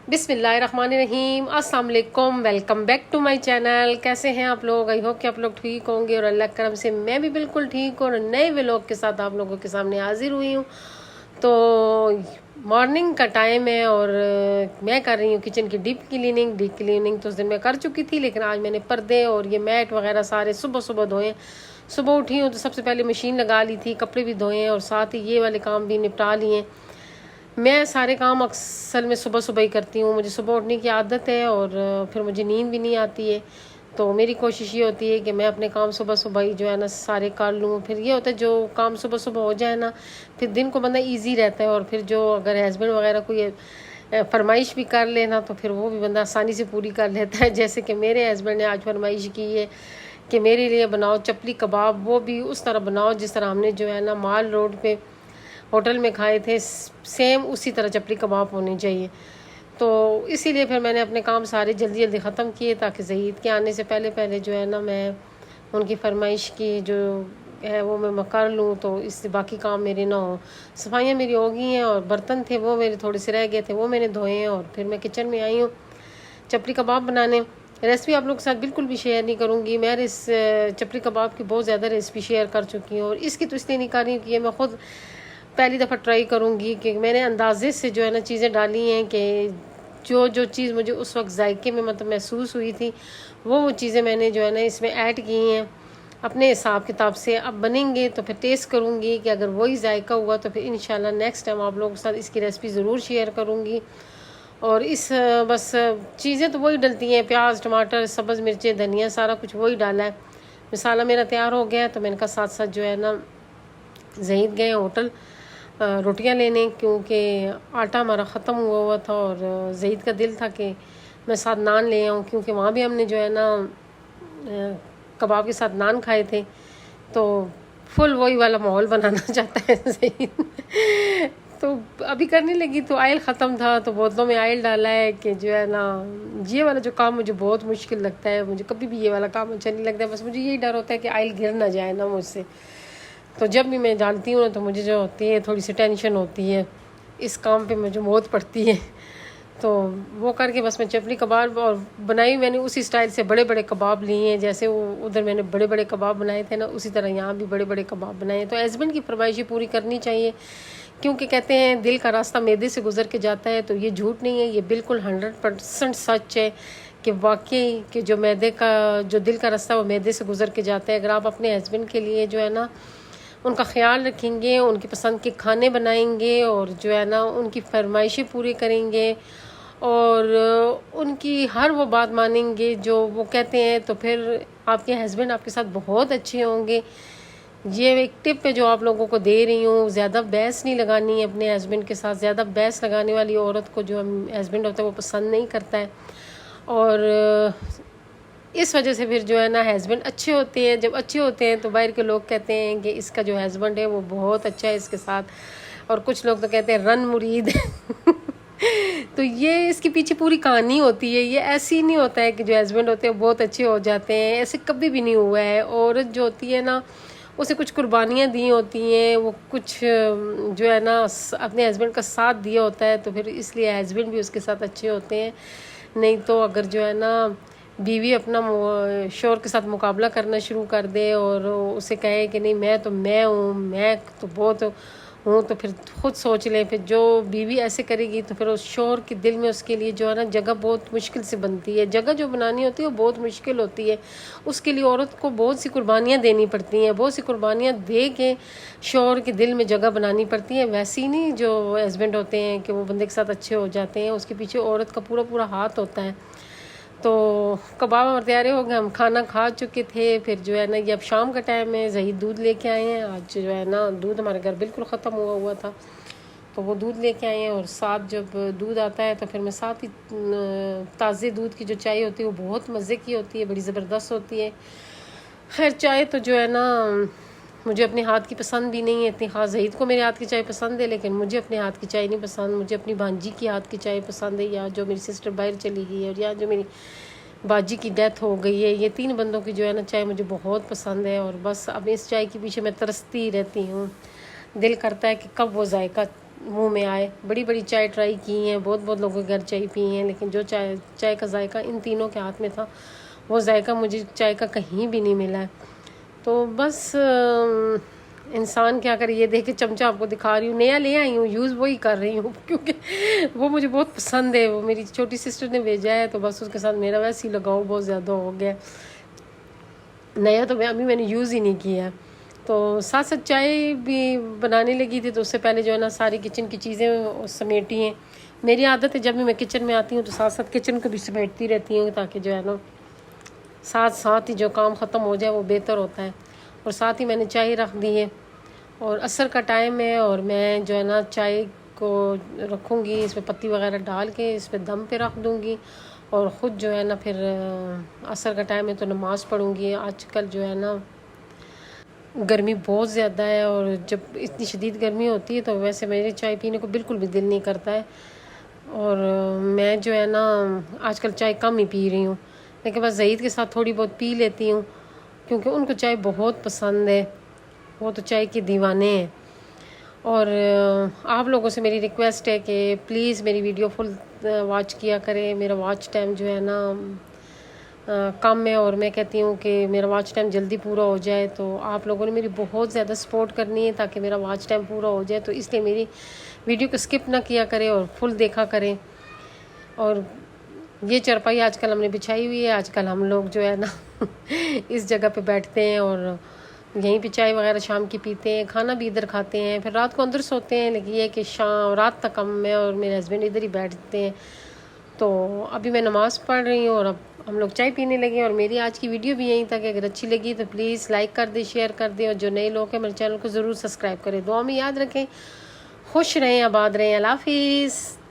बिस्मिल्लाहिर्रहमानिर्रहीम, अस्सलाम वालेकुम। Welcome back to my channel. कैसे हैं आप लोग? आई होप कि आप लोग ठीक होंगे और अल्लाह करम से मैं भी बिल्कुल ठीक हूँ और नए व्लॉग के साथ आप लोगों के सामने हाजिर हुई हूँ। तो मॉर्निंग का टाइम है और मैं कर रही हूँ किचन की डीप क्लीनिंग तो उस दिन मैं कर चुकी थी, लेकिन आज मैंने पर्दे और ये मैट वगैरह सारे सुबह सुबह धोए। सुबह उठी हूँ तो सबसे पहले मशीन लगा ली थी, कपड़े भी धोए और साथ ही ये वाले काम भी निपटा लिए। मैं सारे काम अक्सर में सुबह सुबह ही करती हूँ। मुझे सुबह उठने की आदत है और फिर मुझे नींद भी नहीं आती है, तो मेरी कोशिश ये होती है कि मैं अपने काम सुबह सुबह ही जो है ना सारे कर लूँ। फिर ये होता है जो काम सुबह सुबह हो जाए ना, फिर दिन को बंदा इजी रहता है। और फिर जो अगर हस्बैंड वगैरह कोई फरमाइश भी कर लेना तो फिर वो भी बंदा आसानी से पूरी कर लेता है। जैसे कि मेरे हस्बैंड ने आज फरमाइश की है कि मेरे लिए बनाओ चपली कबाब, वो भी उस तरह बनाओ जिस तरह हमने जो है ना माल रोड पे होटल में खाए थे, सेम उसी तरह चपली कबाब होनी चाहिए। तो इसीलिए फिर मैंने अपने काम सारे जल्दी जल्दी ख़त्म किए ताकि ज़हीद के आने से पहले पहले जो है ना मैं उनकी फरमाइश की जो है वो मैं कर लूँ, तो इससे बाकी काम मेरे ना हो। सफाइयाँ मेरी हो गई हैं और बर्तन थे वो मेरे थोड़े से रह गए थे, वो मैंने धोए हैं। और फिर मैं किचन में आई हूँ चपली कबाब बनाने। रेसिपी आप लोगों के साथ बिल्कुल भी शेयर नहीं करूँगी। मैं इस चपली कबाब की बहुत ज़्यादा रेसिपी शेयर कर चुकी हूँ और इसकी तो इसलिए नहीं कर रही हूँ कि ये मैं ख़ुद पहली दफ़ा ट्राई करूँगी कि मैंने अंदाजे से जो है ना चीज़ें डाली हैं कि जो जो चीज़ मुझे उस वक्त जायके में मतलब महसूस हुई थी वो चीज़ें मैंने जो है ना इसमें ऐड की हैं अपने हिसाब किताब से। अब बनेंगे तो फिर टेस्ट करूँगी कि अगर वही जायका हुआ तो फिर इंशाल्लाह नेक्स्ट टाइम आप लोगों के साथ इसकी रेसिपी ज़रूर शेयर करूँगी। और इस बस चीज़ें तो वही डलती हैं, प्याज टमाटर सब्ज़ मिर्चें धनिया सारा कुछ वही डाला है। मसाला मेरा तैयार हो गया तो मैंने कहा साथ साथ जो है ना ज़हीद गए होटल रोटियां लेने, क्योंकि आटा हमारा ख़त्म हुआ हुआ था और ज़हीद का दिल था कि मैं साथ नान ले आऊँ, क्योंकि वहाँ भी हमने जो है ना कबाब के साथ नान खाए थे। तो फुल वही वाला माहौल बनाना चाहता है ज़हीद। तो अभी करने लगी तो आयल ख़त्म था तो बोतलों में आयल डाला है कि जो है ना ये वाला जो काम मुझे बहुत मुश्किल लगता है। मुझे कभी भी ये वाला काम अच्छा नहीं लगता है, बस मुझे यही डर होता है कि आयल गिर ना जाए ना मुझसे। तो जब भी मैं डालती हूँ ना तो मुझे जो होती है थोड़ी सी टेंशन होती है, इस काम पे मुझे मौत पड़ती है। तो वो करके बस मैं चपली कबाब और बनाई मैंने उसी स्टाइल से बड़े बड़े कबाब लिए हैं, जैसे वो उधर मैंने बड़े बड़े कबाब बनाए थे ना उसी तरह यहाँ भी बड़े बड़े कबाब बनाए हैं। तो हस्बैंड की फरमाइशी पूरी करनी चाहिए, क्योंकि कहते हैं दिल का रास्ता मैदे से गुजर के जाता है। तो ये झूठ नहीं है, ये बिल्कुल 100% सच है कि वाकई कि जो मैदे का जो दिल का रास्ता वो मैदे से गुजर के जाता है। अगर आप अपने हस्बैंड के लिए जो है ना उनका ख्याल रखेंगे, उनकी पसंद के खाने बनाएंगे और जो है ना उनकी फरमाइशें पूरी करेंगे और उनकी हर वो बात मानेंगे जो वो कहते हैं, तो फिर आपके हस्बैंड आपके साथ बहुत अच्छे होंगे। ये एक टिप है जो आप लोगों को दे रही हूँ। ज़्यादा बहस नहीं लगानी है अपने हस्बैंड के साथ। ज़्यादा बहस लगाने वाली औरत को जो हस्बैंड होता है वो पसंद नहीं करता है और इस वजह से फिर जो है ना हस्बैंड अच्छे होते हैं। जब अच्छे होते हैं तो बाहर के लोग कहते हैं कि इसका जो हस्बैंड है वो बहुत अच्छा है इसके साथ, और कुछ लोग तो कहते हैं रन मुरीद। तो ये इसके पीछे पूरी कहानी होती है। ये ऐसी नहीं होता है कि जो हस्बैंड होते हैं बहुत अच्छे हो जाते हैं, ऐसे कभी भी नहीं हुआ है। औरत जो होती है ना उसे कुछ कुर्बानियाँ दी होती हैं, वो कुछ जो है ना अपने हस्बैंड का साथ दिया होता है, तो फिर इसलिए हस्बैंड भी उसके साथ अच्छे होते हैं। नहीं तो अगर जो है ना बीवी अपना शौहर के साथ मुकाबला करना शुरू कर दे और उसे कहे कि नहीं मैं हूँ, मैं तो बहुत हूँ, तो फिर खुद सोच ले। फिर जो बीवी ऐसे करेगी तो फिर उस शौहर के दिल में उसके लिए जो है ना जगह बहुत मुश्किल से बनती है। जगह जो बनानी होती है वो बहुत मुश्किल होती है। उसके लिए औरत को बहुत सी कुर्बानियाँ देनी पड़ती हैं, बहुत सी कुर्बानियाँ दे के शौहर के दिल में जगह बनानी पड़ती है। वैसे ही नहीं जो हस्बैंड होते हैं कि वो बंदे के साथ अच्छे हो जाते हैं, उसके पीछे औरत का पूरा पूरा हाथ होता है। तो कबाब हमारे तैयार हो गए, हम खाना खा चुके थे। फिर जो है ना ये अब शाम का टाइम है, ज़हीद दूध लेके आए हैं। आज जो है ना दूध हमारे घर बिल्कुल ख़त्म हुआ था तो वो दूध लेके आए हैं। और साथ जब दूध आता है तो फिर मैं साथ ही ताज़े दूध की जो चाय होती है वो बहुत मज़े की होती है, बड़ी ज़बरदस्त होती है। खैर चाय तो जो है ना मुझे अपने हाथ की पसंद भी नहीं है इतनी ख़ास। ज़हीद को मेरे हाथ की चाय पसंद है, लेकिन मुझे अपने हाथ की चाय नहीं पसंद। मुझे अपनी भांजी की हाथ की चाय पसंद है, या जो मेरी सिस्टर बाहर चली गई है, और या जो मेरी बाजी की डेथ हो गई है। ये 3 बंदों की जो है ना चाय मुझे बहुत पसंद है और बस अब इस चाय के पीछे मैं तरसती रहती हूँ। दिल करता है कि कब वो जायका मुंह में आए। बड़ी बड़ी चाय ट्राई की हैं, बहुत बहुत लोगों के घर चाय पी हैं, लेकिन जो चाय का जायका इन तीनों के हाथ में था, वो जायका मुझे चाय का कहीं भी नहीं मिला है। तो बस इंसान क्या करे, ये देख के चमचा आपको दिखा रही हूँ, नया ले आई हूँ, यूज़ वही कर रही हूँ क्योंकि वो मुझे बहुत पसंद है। वो मेरी छोटी सिस्टर ने भेजा है, तो बस उसके साथ मेरा वैसे ही लगाव बहुत ज़्यादा हो गया। नया तो मैंने यूज़ ही नहीं किया। तो साथ साथ चाय भी बनाने लगी थी, तो उससे पहले जो है ना सारी किचन की चीज़ें समेटी हैं। मेरी आदत है जब भी मैं किचन में आती हूँ तो साथ साथ किचन को भी समेटती रहती हूँ, ताकि जो है ना साथ साथ ही जो काम ख़त्म हो जाए वो बेहतर होता है। और साथ ही मैंने चाय रख दी है, और असर का टाइम है, और मैं जो है ना चाय को रखूँगी, इसमें पत्ती वगैरह डाल के इस पर दम पे रख दूँगी, और ख़ुद जो है ना फिर असर का टाइम है तो नमाज़ पढ़ूँगी। आजकल जो है ना गर्मी बहुत ज़्यादा है, और जब इतनी शदीद गर्मी होती है तो वैसे मेरे चाय पीने को बिल्कुल भी दिल नहीं करता है। और मैं जो है ना आजकल चाय कम ही पी रही हूँ, लेकिन बस ज़ईद के साथ थोड़ी बहुत पी लेती हूँ, क्योंकि उनको चाय बहुत पसंद है, वो तो चाय के दीवाने हैं। और आप लोगों से मेरी रिक्वेस्ट है कि प्लीज़ मेरी वीडियो फुल वॉच किया करें। मेरा वॉच टाइम जो है ना कम है, और मैं कहती हूँ कि मेरा वॉच टाइम जल्दी पूरा हो जाए। तो आप लोगों ने मेरी बहुत ज़्यादा सपोर्ट करनी है ताकि मेरा वॉच टाइम पूरा हो जाए, तो इसलिए मेरी वीडियो को स्किप ना किया करें और फुल देखा करें। और ये चारपाई आजकल हमने बिछाई हुई है, आजकल हम लोग जो है ना इस जगह पे बैठते हैं, और यहीं पे चाय वगैरह शाम की पीते हैं, खाना भी इधर खाते हैं, फिर रात को अंदर सोते हैं। लेकिन ये कि रात तक मैं और मेरे हस्बैंड इधर ही बैठते हैं। तो अभी मैं नमाज़ पढ़ रही हूँ और अब हम लोग चाय पीने लगे। और मेरी आज की वीडियो भी यहीं तक है। अगर अच्छी लगी तो प्लीज़ लाइक कर दे, शेयर कर दे, और जो नए लोग हैं मेरे चैनल को ज़रूर सब्सक्राइब करें। दुआ में याद रखें। खुश रहें, आबाद रहें। अल्लाह हाफिज़।